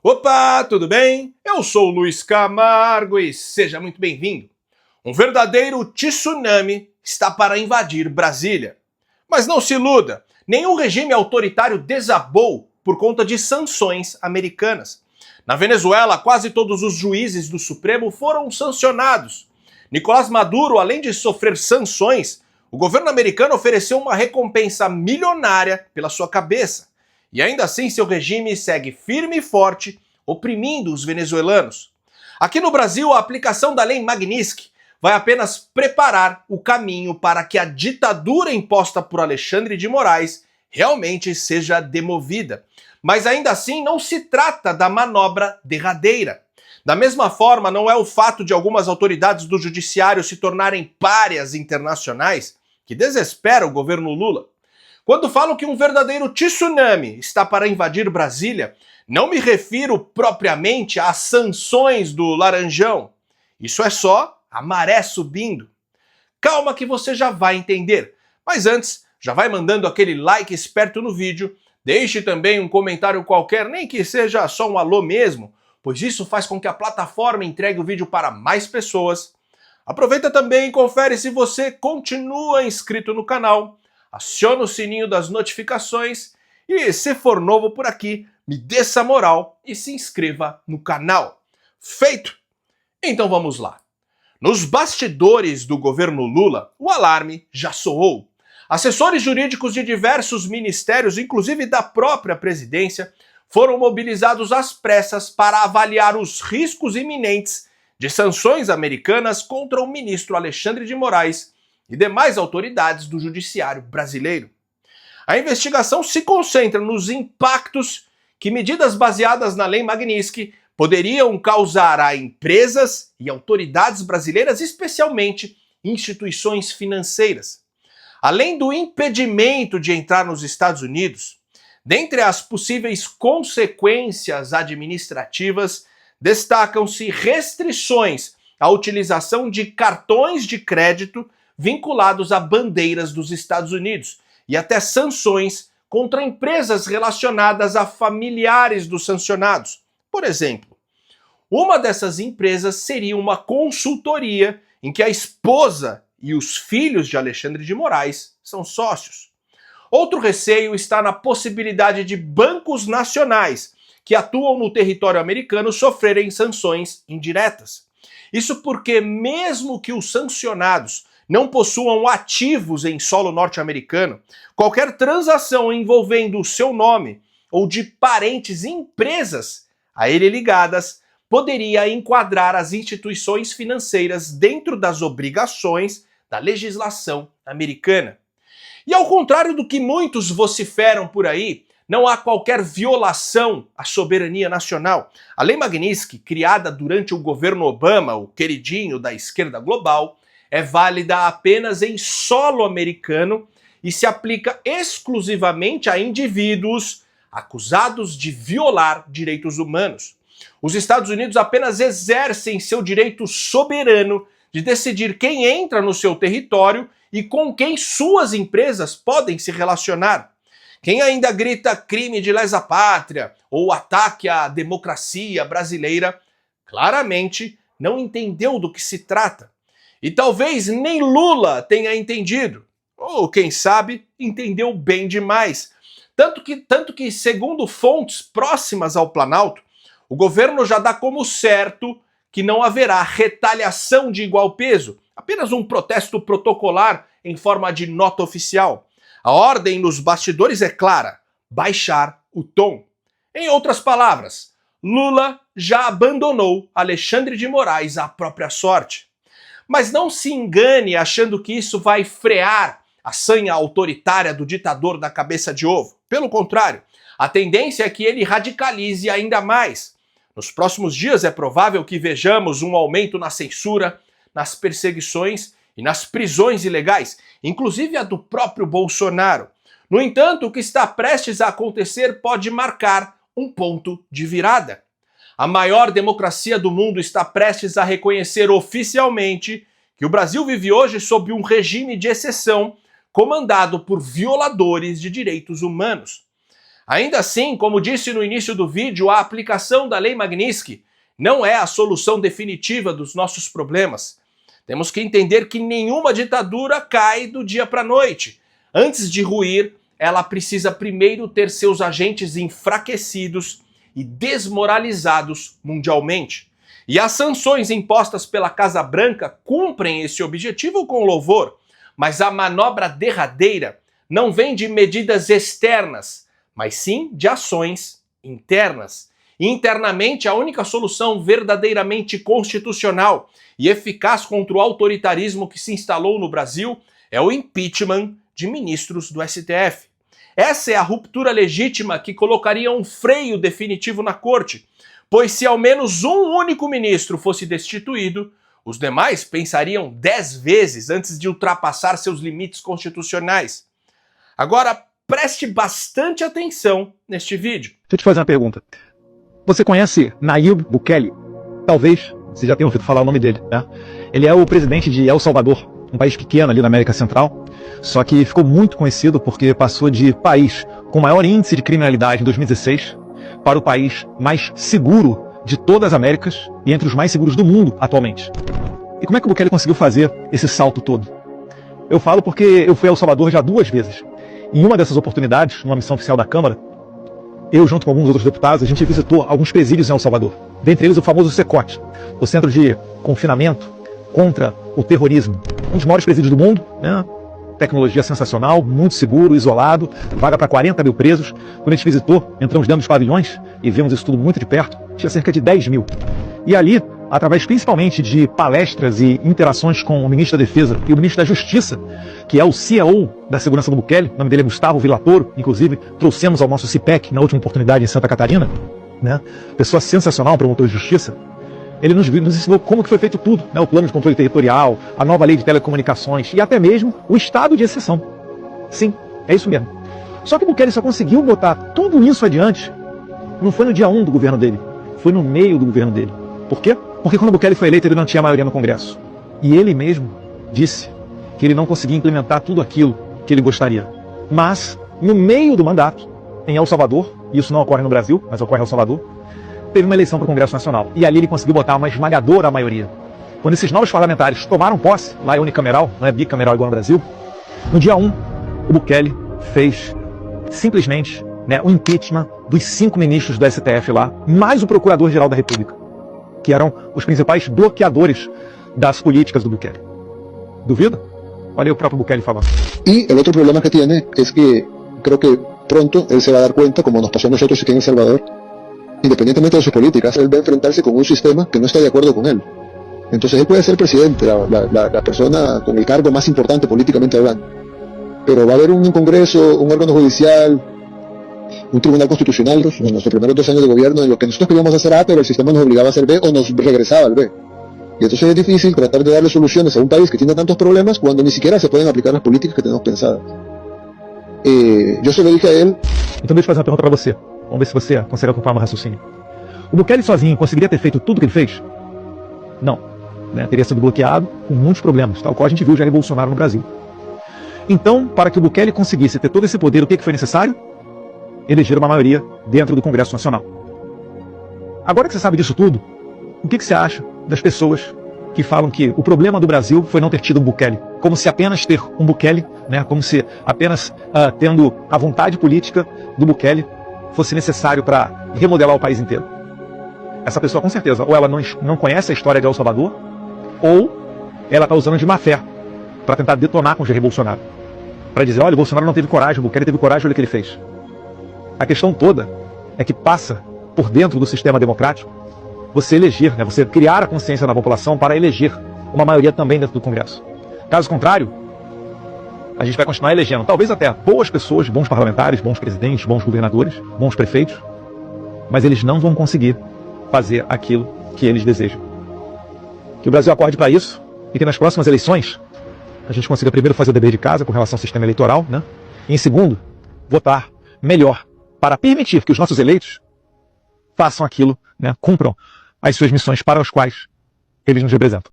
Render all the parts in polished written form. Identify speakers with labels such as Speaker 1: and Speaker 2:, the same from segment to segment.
Speaker 1: Opa, tudo bem? Eu sou o Luiz Camargo e seja muito bem-vindo. Um verdadeiro tsunami está para invadir Brasília. Mas não se iluda, nenhum regime autoritário desabou por conta de sanções americanas. Na Venezuela, quase todos os juízes do Supremo foram sancionados. Nicolás Maduro, além de sofrer sanções, o governo americano ofereceu uma recompensa milionária pela sua cabeça. E ainda assim seu regime segue firme e forte, oprimindo os venezuelanos. Aqui no Brasil, a aplicação da Lei Magnitsky vai apenas preparar o caminho para que a ditadura imposta por Alexandre de Moraes realmente seja demovida. Mas ainda assim não se trata da manobra derradeira. Da mesma forma, não é o fato de algumas autoridades do judiciário se tornarem párias internacionais que desespera o governo Lula. Quando falo que um verdadeiro tsunami está para invadir Brasília, não me refiro propriamente às sanções do Laranjão. Isso é só a maré subindo. Calma que você já vai entender. Mas antes, já vai mandando aquele like esperto no vídeo, deixe também um comentário qualquer, nem que seja só um alô mesmo, pois isso faz com que a plataforma entregue o vídeo para mais pessoas. Aproveita também e confere se você continua inscrito no canal. Aciona o sininho das notificações e, se for novo por aqui, me dê essa moral e se inscreva no canal. Feito? Então vamos lá. Nos bastidores do governo Lula, o alarme já soou. Assessores jurídicos de diversos ministérios, inclusive da própria presidência, foram mobilizados às pressas para avaliar os riscos iminentes de sanções americanas contra o ministro Alexandre de Moraes e demais autoridades do judiciário brasileiro. A investigação se concentra nos impactos que medidas baseadas na Lei Magnitsky poderiam causar a empresas e autoridades brasileiras, especialmente instituições financeiras. Além do impedimento de entrar nos Estados Unidos, dentre as possíveis consequências administrativas, destacam-se restrições à utilização de cartões de crédito vinculados a bandeiras dos Estados Unidos e até sanções contra empresas relacionadas a familiares dos sancionados. Por exemplo, uma dessas empresas seria uma consultoria em que a esposa e os filhos de Alexandre de Moraes são sócios. Outro receio está na possibilidade de bancos nacionais que atuam no território americano sofrerem sanções indiretas. Isso porque, mesmo que os sancionados não possuam ativos em solo norte-americano, qualquer transação envolvendo o seu nome ou de parentes e empresas a ele ligadas poderia enquadrar as instituições financeiras dentro das obrigações da legislação americana. E ao contrário do que muitos vociferam por aí, não há qualquer violação à soberania nacional. A Lei Magnitsky, criada durante o governo Obama, o queridinho da esquerda global, é válida apenas em solo americano e se aplica exclusivamente a indivíduos acusados de violar direitos humanos. Os Estados Unidos apenas exercem seu direito soberano de decidir quem entra no seu território e com quem suas empresas podem se relacionar. Quem ainda grita crime de lesa pátria ou ataque à democracia brasileira, claramente não entendeu do que se trata. E talvez nem Lula tenha entendido, ou quem sabe, entendeu bem demais. Tanto que, segundo fontes próximas ao Planalto, o governo já dá como certo que não haverá retaliação de igual peso, apenas um protesto protocolar em forma de nota oficial. A ordem nos bastidores é clara: baixar o tom. Em outras palavras, Lula já abandonou Alexandre de Moraes à própria sorte. Mas não se engane achando que isso vai frear a sanha autoritária do ditador da cabeça de ovo. Pelo contrário, a tendência é que ele radicalize ainda mais. Nos próximos dias é provável que vejamos um aumento na censura, nas perseguições e nas prisões ilegais, inclusive a do próprio Bolsonaro. No entanto, o que está prestes a acontecer pode marcar um ponto de virada. A maior democracia do mundo está prestes a reconhecer oficialmente que o Brasil vive hoje sob um regime de exceção comandado por violadores de direitos humanos. Ainda assim, como disse no início do vídeo, a aplicação da Lei Magnitsky não é a solução definitiva dos nossos problemas. Temos que entender que nenhuma ditadura cai do dia para a noite. Antes de ruir, ela precisa primeiro ter seus agentes enfraquecidos e desmoralizados mundialmente. E as sanções impostas pela Casa Branca cumprem esse objetivo com louvor, mas a manobra derradeira não vem de medidas externas, mas sim de ações internas. E internamente, a única solução verdadeiramente constitucional e eficaz contra o autoritarismo que se instalou no Brasil é o impeachment de ministros do STF. Essa é a ruptura legítima que colocaria um freio definitivo na corte, pois se ao menos um único ministro fosse destituído, os demais pensariam 10 vezes antes de ultrapassar seus limites constitucionais. Agora, preste bastante atenção neste vídeo.
Speaker 2: Deixa eu te fazer uma pergunta. Você conhece Nayib Bukele? Talvez você já tenha ouvido falar o nome dele, né? Ele é o presidente de El Salvador, um país pequeno ali na América Central, só que ficou muito conhecido porque passou de país com maior índice de criminalidade em 2016 para o país mais seguro de todas as Américas e entre os mais seguros do mundo atualmente. E como é que o Bukele conseguiu fazer esse salto todo? Eu falo porque eu fui a El Salvador já 2 vezes. Em uma dessas oportunidades, numa missão oficial da Câmara, eu, junto com alguns outros deputados, a gente visitou alguns presídios em El Salvador. Dentre eles, o famoso Secote, o Centro de Confinamento contra o Terrorismo. Um dos maiores presídios do mundo, né? Tecnologia sensacional, muito seguro, isolado, vaga para 40 mil presos. Quando a gente visitou, entramos dentro dos pavilhões e vimos isso tudo muito de perto, tinha cerca de 10 mil. E ali, através principalmente de palestras e interações com o ministro da Defesa e o ministro da Justiça, que é o CEO da segurança do Bukele, o nome dele é Gustavo Villatoro, inclusive trouxemos ao nosso CIPEC na última oportunidade em Santa Catarina, né? Pessoa sensacional, promotor de justiça. Ele nos ensinou como que foi feito tudo, né? O plano de controle territorial, a nova lei de telecomunicações e até mesmo o estado de exceção. Sim, é isso mesmo. Só que o Bukele só conseguiu botar tudo isso adiante, não foi no dia 1 do governo dele, foi no meio do governo dele. Por quê? Porque quando o Bukele foi eleito, ele não tinha maioria no Congresso. E ele mesmo disse que ele não conseguia implementar tudo aquilo que ele gostaria. Mas, no meio do mandato, em El Salvador, e isso não ocorre no Brasil, mas ocorre em El Salvador, teve uma eleição para o Congresso Nacional. E ali ele conseguiu botar uma esmagadora maioria. Quando esses novos parlamentares tomaram posse, lá é unicameral, não é bicameral igual no Brasil, no dia 1, o Bukele fez simplesmente, né, o impeachment dos 5 ministros do STF lá, mais o Procurador-Geral da República, que eram os principais bloqueadores das políticas do Bukele. Duvida? Olha aí o próprio Bukele falando.
Speaker 3: Y el otro problema que tiene es que creo que pronto él se va a dar cuenta, como nos pasó a nosotros aquí en El Salvador, independientemente de sus políticas, él va a enfrentarse con un sistema que no está de acuerdo con él. Entonces él puede ser presidente, la persona con el cargo más importante políticamente hablando, pero va a haber un Congreso, un órgano judicial, un tribunal constitucional en nuestros primeros 2 años de gobierno, en lo que nosotros queríamos hacer A, pero el sistema nos obligaba a hacer B o nos regresaba al B. Y entonces es difícil tratar de darle soluciones a un país que tiene tantos problemas cuando ni siquiera se pueden aplicar las políticas que tenemos pensadas. Yo se lo dije a él.
Speaker 2: Então deixa eu fazer uma pergunta para você. Vamos ver se você consegue acompanhar o raciocínio. O Bukele sozinho conseguiria ter feito tudo o que ele fez? Não. Né? Teria sido bloqueado com muitos problemas, tal qual a gente viu já em Bolsonaro no Brasil. Então, para que o Bukele conseguisse ter todo esse poder, o que foi necessário? Eleger uma maioria dentro do Congresso Nacional. Agora que você sabe disso tudo, o que você acha das pessoas que falam que o problema do Brasil foi não ter tido um Bukele? Como se apenas ter um Bukele, né, como se apenas tendo a vontade política do Bukele fosse necessário para remodelar o país inteiro. Essa pessoa, com certeza, ou ela não conhece a história de El Salvador, ou ela está usando de má fé para tentar detonar com o Jair Bolsonaro. Para dizer, olha, o Bolsonaro não teve coragem, o Bukele teve coragem, olha o que ele fez. A questão toda é que passa por dentro do sistema democrático você eleger, né, você criar a consciência na população para eleger uma maioria também dentro do Congresso. Caso contrário, a gente vai continuar elegendo, talvez até boas pessoas, bons parlamentares, bons presidentes, bons governadores, bons prefeitos, mas eles não vão conseguir fazer aquilo que eles desejam. Que o Brasil acorde para isso e que nas próximas eleições a gente consiga primeiro fazer o dever de casa com relação ao sistema eleitoral, né? E em segundo, votar melhor para permitir que os nossos eleitos façam aquilo, né, cumpram as suas missões para as quais eles nos representam.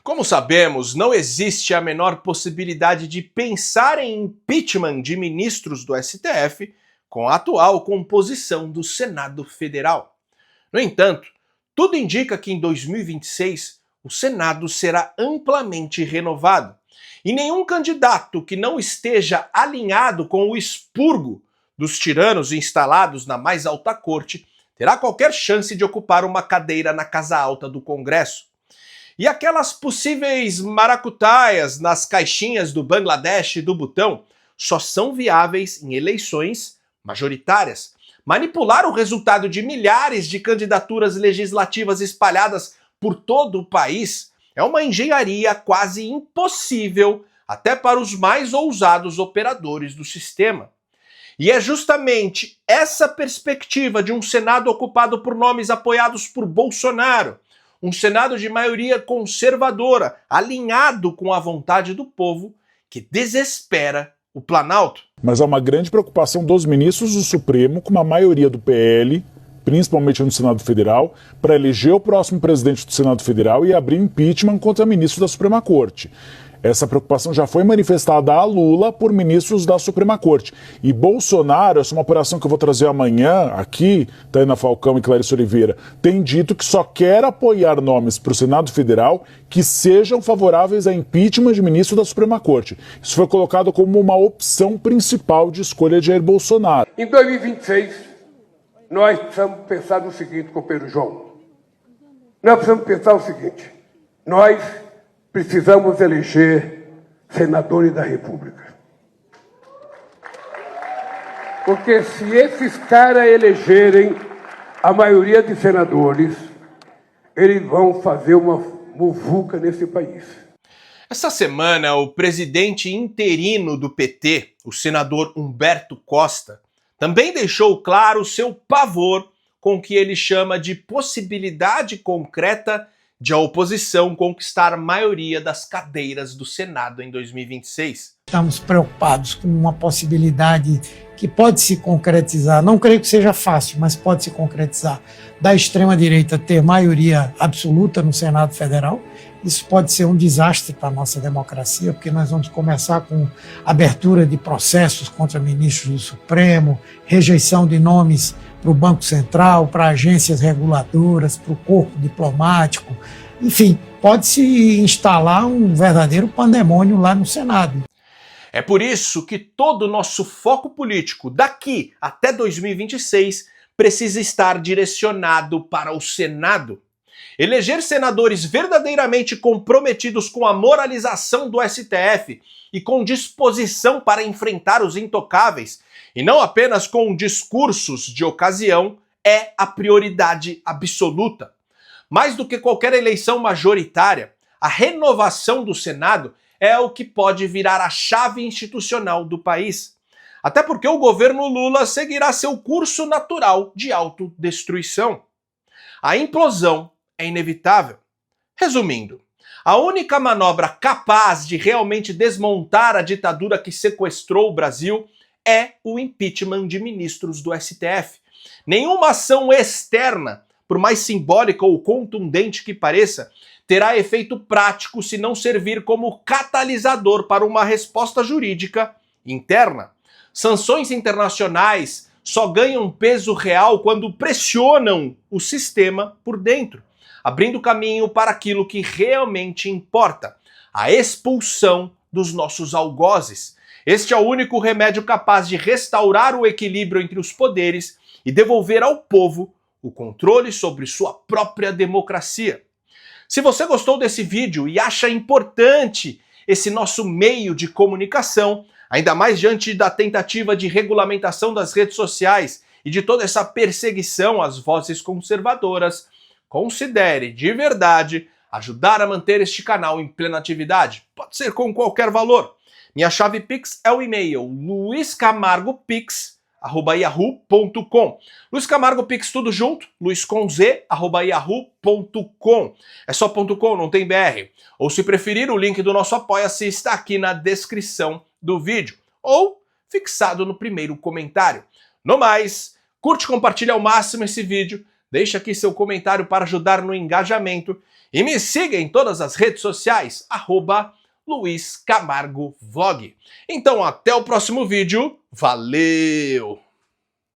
Speaker 1: Como sabemos, não existe a menor possibilidade de pensar em impeachment de ministros do STF com a atual composição do Senado Federal. No entanto, tudo indica que em 2026 o Senado será amplamente renovado e nenhum candidato que não esteja alinhado com o expurgo dos tiranos instalados na mais alta corte terá qualquer chance de ocupar uma cadeira na Casa Alta do Congresso. E aquelas possíveis maracutaias nas caixinhas do Bangladesh e do Butão só são viáveis em eleições majoritárias. Manipular o resultado de milhares de candidaturas legislativas espalhadas por todo o país é uma engenharia quase impossível até para os mais ousados operadores do sistema. E é justamente essa perspectiva de um Senado ocupado por nomes apoiados por Bolsonaro, um Senado de maioria conservadora, alinhado com a vontade do povo, que desespera o Planalto.
Speaker 4: Mas há uma grande preocupação dos ministros do Supremo com uma maioria do PL, principalmente no Senado Federal, para eleger o próximo presidente do Senado Federal e abrir impeachment contra ministros da Suprema Corte. Essa preocupação já foi manifestada a Lula por ministros da Suprema Corte. E Bolsonaro, essa é uma apuração que eu vou trazer amanhã aqui, Taina Falcão e Clarice Oliveira, tem dito que só quer apoiar nomes para o Senado Federal que sejam favoráveis a impeachment de ministro da Suprema Corte. Isso foi colocado como uma opção principal de escolha de Jair Bolsonaro.
Speaker 5: Em 2026, nós precisamos pensar no seguinte, companheiro João. Nós precisamos pensar o seguinte, nós precisamos eleger senadores da República. Porque se esses caras elegerem a maioria de senadores, eles vão fazer uma muvuca nesse país.
Speaker 1: Essa semana, o presidente interino do PT, o senador Humberto Costa, também deixou claro seu pavor com o que ele chama de possibilidade concreta de a oposição conquistar a maioria das cadeiras do Senado em 2026.
Speaker 6: Estamos preocupados com uma possibilidade que pode se concretizar, não creio que seja fácil, mas pode se concretizar, da extrema-direita ter maioria absoluta no Senado Federal. Isso pode ser um desastre para a nossa democracia, porque nós vamos começar com abertura de processos contra ministros do Supremo, rejeição de nomes para o Banco Central, para agências reguladoras, para o corpo diplomático. Enfim, pode-se instalar um verdadeiro pandemônio lá no Senado.
Speaker 1: É por isso que todo o nosso foco político daqui até 2026 precisa estar direcionado para o Senado. Eleger senadores verdadeiramente comprometidos com a moralização do STF e com disposição para enfrentar os intocáveis, e não apenas com discursos de ocasião, é a prioridade absoluta. Mais do que qualquer eleição majoritária, a renovação do Senado é o que pode virar a chave institucional do país. Até porque o governo Lula seguirá seu curso natural de autodestruição. A implosão é inevitável. Resumindo, a única manobra capaz de realmente desmontar a ditadura que sequestrou o Brasil é o impeachment de ministros do STF. Nenhuma ação externa, por mais simbólica ou contundente que pareça, terá efeito prático se não servir como catalisador para uma resposta jurídica interna. Sanções internacionais só ganham peso real quando pressionam o sistema por dentro, abrindo caminho para aquilo que realmente importa, a expulsão dos nossos algozes. Este é o único remédio capaz de restaurar o equilíbrio entre os poderes e devolver ao povo o controle sobre sua própria democracia. Se você gostou desse vídeo e acha importante esse nosso meio de comunicação, ainda mais diante da tentativa de regulamentação das redes sociais e de toda essa perseguição às vozes conservadoras, considere de verdade ajudar a manter este canal em plena atividade. Pode ser com qualquer valor. Minha chave Pix é o e-mail luiscamargopix@yahoo.com. Luiz Camargo Pix tudo junto, luiscomz@yahoo.com. É só .com, não tem BR. Ou se preferir, o link do nosso Apoia-se está aqui na descrição do vídeo, ou fixado no primeiro comentário. No mais, curte e compartilhe ao máximo esse vídeo, deixa aqui seu comentário para ajudar no engajamento e me siga em todas as redes sociais, @LuisCamargoVlog. Então até o próximo vídeo, valeu!